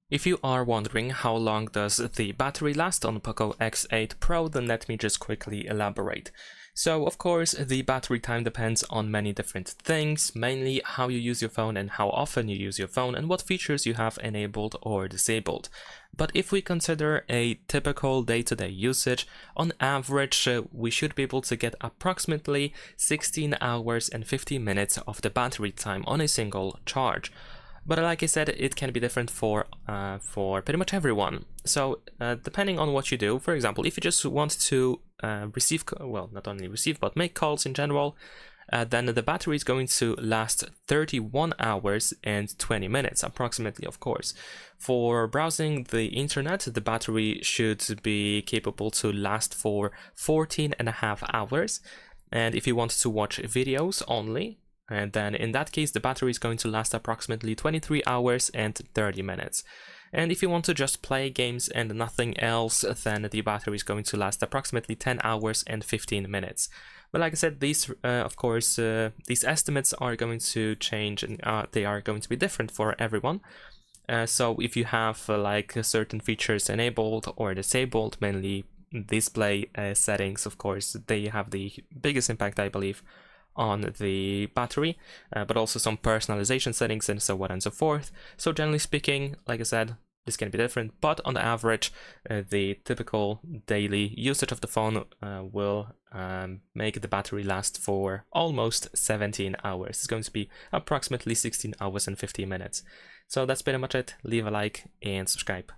If you are wondering how long does the battery last on POCO X8 Pro, then let me just quickly elaborate. So of course the battery time depends on many different things, mainly how you use your phone and how often you use your phone and what features you have enabled or disabled. But if we consider a typical day-to-day usage, on average we should be able to get approximately 16 hours and 50 minutes of the battery time on a single charge. But like I said, it can be different for pretty much everyone. So depending on what you do, for example, if you just want to receive, well, not only receive, but make calls in general, then the battery is going to last 31 hours and 20 minutes, approximately, of course. For browsing the internet, the battery should be capable to last for 14.5 hours. And if you want to watch videos only, and then in that case the battery is going to last approximately 23 hours and 30 minutes. And if you want to just play games and nothing else, then the battery is going to last approximately 10 hours and 15 minutes. But like I said, these of course these estimates are going to change, and they are going to be different for everyone. So if you have like certain features enabled or disabled, mainly display settings, of course they have the biggest impact, I believe, on the battery, but also some personalization settings and so on and so forth. So generally speaking, like I said, this can be different, but on the average, the typical daily usage of the phone will make the battery last for almost 17 hours. It's going to be approximately 16 hours and 50 minutes. So that's pretty much it. Leave a like and subscribe.